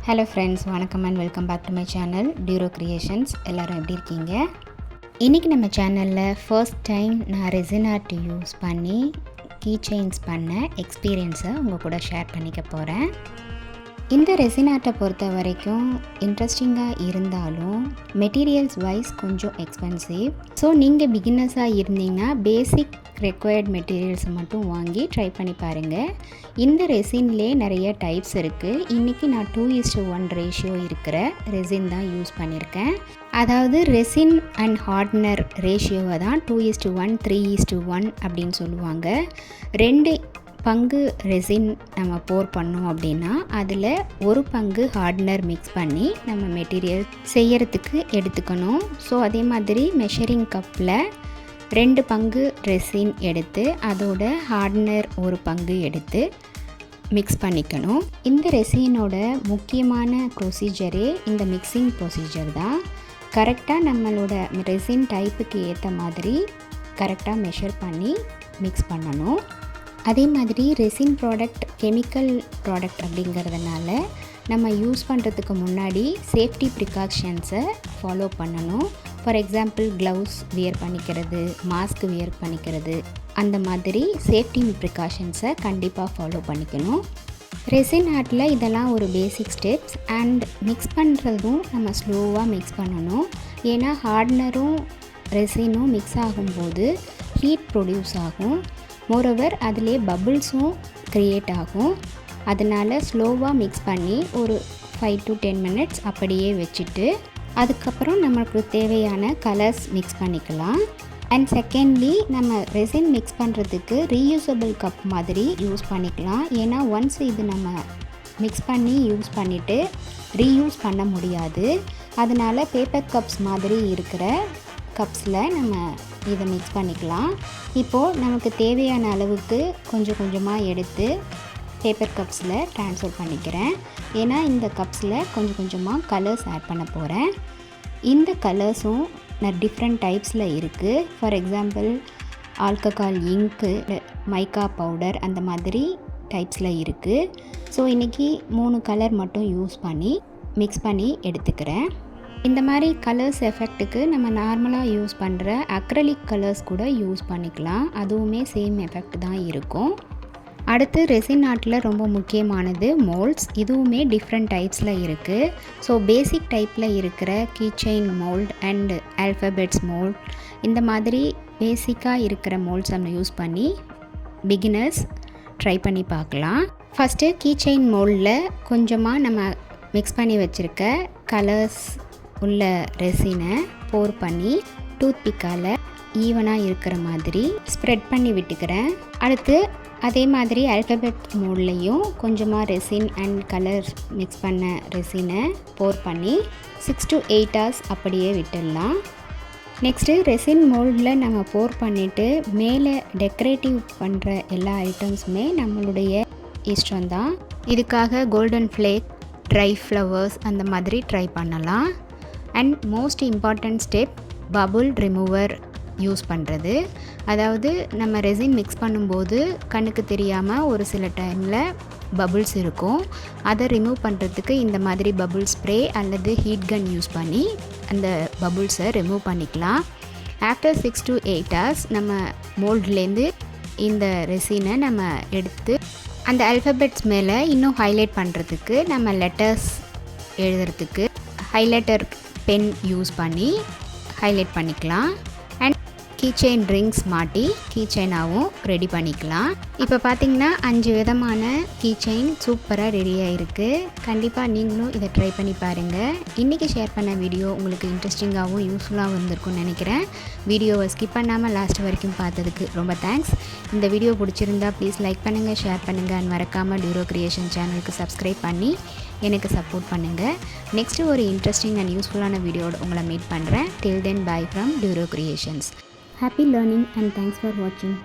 Hello friends, வணக்கம் and welcome back to my channel டியூரோ creations. எல்லோரும் எப்படி இருக்கீங்க? இன்றைக்கி நம்ம சேனலில் ஃபர்ஸ்ட் டைம் நான் ரெசின் ஆர்ட் யூஸ் பண்ணி கீச்செயின்ஸ் பண்ண எக்ஸ்பீரியன்ஸை உங்கள் கூட ஷேர் பண்ணிக்க போகிறேன். இந்த ரெசின் ஆர்ட்டை பொறுத்த வரைக்கும் இன்ட்ரெஸ்டிங்காக இருந்தாலும் மெட்டீரியல்ஸ் வைஸ் கொஞ்சம் எக்ஸ்பென்சிவ். ஸோ நீங்கள் பிகினர்ஸாக இருந்தீங்கன்னா பேசிக் ரெக்வயர்ட் மெட்டீரியல்ஸை மட்டும் வாங்கி ட்ரை பண்ணி பாருங்கள். இந்த ரெசின்லேயே நிறைய டைப்ஸ் இருக்குது. இன்றைக்கி நான் 2:1 ரேஷியோ இருக்கிற ரெசின் தான் யூஸ் பண்ணியிருக்கேன். அதாவது ரெசின் அண்ட் ஹார்ட்னர் ரேஷியோவை தான் 2:1 3:1 அப்படின்னு சொல்லுவாங்க. 2 பங்கு ரெசின் நம்ம போர் பண்ணோம் அப்படின்னா அதில் 1 பங்கு ஹார்ட்னர் மிக்ஸ் பண்ணி நம்ம மெட்டீரியல் செய்யறதுக்கு எடுத்துக்கணும். ஸோ அதே மாதிரி மெஷரிங் கப்பில் 2 பங்கு ரெசின் எடுத்து அதோட ஹார்ட்னர் 1 பங்கு எடுத்து மிக்ஸ் பண்ணிக்கணும். இந்த ரெசினோட முக்கியமான ப்ரொசீஜரே இந்த மிக்சிங் ப்ரொசீஜர் தான். கரெக்டாக நம்மளோட ரெசின் டைப்புக்கு ஏற்ற மாதிரி கரெக்டாக மெஷர் பண்ணி மிக்ஸ் பண்ணணும். அதே மாதிரி ரெசின் ப்ராடக்ட் கெமிக்கல் ப்ராடக்ட் அப்படிங்கிறதுனால நம்ம யூஸ் பண்ணுறதுக்கு முன்னாடி சேஃப்டி ப்ரிகாஷன்ஸை ஃபாலோ பண்ணணும். ஃபார் எக்ஸாம்பிள் க்ளவுஸ் வியர் பண்ணிக்கிறது, மாஸ்க் வியர் பண்ணிக்கிறது, அந்த மாதிரி சேஃப்டி ப்ரிகாஷன்ஸை கண்டிப்பாக ஃபாலோ பண்ணிக்கணும். ரெசின் ஆர்ட்டில் இதெல்லாம் ஒரு பேசிக் ஸ்டெப்ஸ். அண்ட் மிக்ஸ் பண்ணுறதும் நம்ம ஸ்லோவாக மிக்ஸ் பண்ணணும். ஏன்னா ஹார்ட்னரும் ரெசினும் மிக்ஸ் ஆகும்போது ஹீட் ப்ரொடியூஸ் ஆகும். மோரோவர் அதிலே பபுள்ஸும் க்ரியேட் ஆகும். அதனால் ஸ்லோவாக மிக்ஸ் பண்ணி ஒரு 5 to 10 மினிட்ஸ் அப்படியே வச்சுட்டு அதுக்கப்புறம் நமக்கு தேவையான கலர்ஸ் மிக்ஸ் பண்ணிக்கலாம். அண்ட் செகண்ட்லி, நம்ம ரெசின் மிக்ஸ் பண்ணுறதுக்கு ரீயூசபிள் கப் மாதிரி யூஸ் பண்ணிக்கலாம். ஏன்னா ஒன்ஸ் இது நம்ம மிக்ஸ் பண்ணி யூஸ் பண்ணிவிட்டு ரீயூஸ் பண்ண முடியாது. அதனால் பேப்பர் கப்ஸ் மாதிரி இருக்கிற கப்ஸில் நம்ம இதை மிக்ஸ் பண்ணிக்கலாம். இப்போது நமக்கு தேவையான அளவுக்கு கொஞ்சம் கொஞ்சமாக எடுத்து பேப்பர் கப்ஸில் ட்ரான்ஸ்ஃபர் பண்ணிக்கிறேன். ஏன்னா இந்த கப்ஸில் கொஞ்சம் கொஞ்சமாக கலர்ஸ் ஆட் பண்ண போகிறேன். இந்த கலர்ஸும் டிஃப்ரெண்ட் டைப்ஸில் இருக்குது. For example alcohol ink, mica powder, அந்த மாதிரி டைப்ஸில் இருக்குது. ஸோ இன்றைக்கி 3 கலர் மட்டும் யூஸ் பண்ணி மிக்ஸ் பண்ணி எடுத்துக்கிறேன். இந்த மாதிரி கலர்ஸ் எஃபெக்ட்டுக்கு நம்ம நார்மலாக யூஸ் பண்ணுற அக்ரலிக் கலர்ஸ் கூட யூஸ் பண்ணிக்கலாம். அதுவுமே சேம் எஃபெக்ட் தான் இருக்கும். அடுத்து ரெசின் ஆர்ட்டில் ரொம்ப முக்கியமானது மோல்ட்ஸ். இதுவுமே டிஃப்ரெண்ட் டைப்ஸில் இருக்குது. ஸோ பேசிக் டைப்பில் இருக்கிற keychain mould and alphabets mould, இந்த மாதிரி பேசிக்காக இருக்கிற மோல்ட்ஸ் நம்ம யூஸ் பண்ணி பிகினர்ஸ் ட்ரை பண்ணி பார்க்கலாம். ஃபஸ்ட்டு கீச்செயின் மோல்டில் கொஞ்சமாக நம்ம மிக்ஸ் பண்ணி வச்சுருக்க கலர்ஸ் உள்ள ரெசினை போர் பண்ணி டூத் பிக்கால் ஈவனாக இருக்கிற மாதிரி ஸ்ப்ரெட் பண்ணி விட்டுக்கிறேன். அடுத்து அதே மாதிரி ஆல்ஃபபெட் மோட்லேயும் கொஞ்சமாக ரெசின் அண்ட் கலர் மிக்ஸ் பண்ண ரெசினை போர் பண்ணி 6 to 8 hours அப்படியே விட்டுடலாம். நெக்ஸ்ட்டு ரெசின் மோல்டில் நம்ம போர் பண்ணிவிட்டு மேலே டெக்கரேட்டிவ் பண்ணுற எல்லா ஐட்டம்ஸுமே நம்மளுடைய இஷ்டம்தான். இதுக்காக கோல்டன் ஃப்ளேக், ட்ரை ஃப்ளவர்ஸ் அந்த மாதிரி ட்ரை பண்ணலாம். And most important step bubble remover use பண்ணுறது. அதாவது நம்ம ரெசின் மிக்ஸ் பண்ணும்போது கண்ணுக்கு தெரியாமல் ஒரு சில டைமில் பபுள்ஸ் இருக்கும். அதை ரிமூவ் பண்ணுறதுக்கு இந்த மாதிரி பபுள் ஸ்ப்ரே அல்லது ஹீட் கன் யூஸ் பண்ணி அந்த பபுள்ஸை ரிமூவ் பண்ணிக்கலாம். ஆஃப்டர் 6 to 8 hours நம்ம மோல்ட்லேருந்து இந்த ரெசினை நம்ம எடுத்து அந்த ஆல்ஃபபெட்ஸ் மேலே இன்னும் ஹைலைட் பண்ணுறதுக்கு நம்ம லெட்டர்ஸ் எழுதுறதுக்கு ஹைலைட்டர் பென் யூஸ் பண்ணி ஹைலைட் பண்ணிக்கலாம். அண்ட் கீச்செயின் ரிங்ஸ் மாட்டி கீச்செயினாகவும் ரெடி பண்ணிக்கலாம். இப்போ பார்த்திங்கன்னா 5 விதமான கீச்செயின் சூப்பராக ரெடியாக இருக்குது. கண்டிப்பாக நீங்களும் இதை ட்ரை பண்ணி பாருங்கள். இன்றைக்கி ஷேர் பண்ண வீடியோ உங்களுக்கு இன்ட்ரெஸ்டிங்காகவும் யூஸ்ஃபுல்லாகவும் இருந்திருக்கும்னு நினைக்கிறேன். வீடியோவை ஸ்கிப் பண்ணாமல் லாஸ்ட் வரைக்கும் பார்த்ததுக்கு ரொம்ப தேங்க்ஸ். இந்த வீடியோ பிடிச்சிருந்தா ப்ளீஸ் லைக் பண்ணுங்கள், ஷேர் பண்ணுங்கள் அண்ட் மறக்காமல் டியூரோ கிரியேஷன் சேனலுக்கு சப்ஸ்கிரைப் பண்ணி எனக்கு சப்போர்ட் பண்ணுங்கள். நெக்ஸ்ட்டு ஒரு இன்ட்ரெஸ்டிங் அண்ட் யூஸ்ஃபுல்லான வீடியோட உங்களை மீட் பண்ணுறேன். Till then bye from Duro Creations. Happy learning and thanks for வாட்சிங்.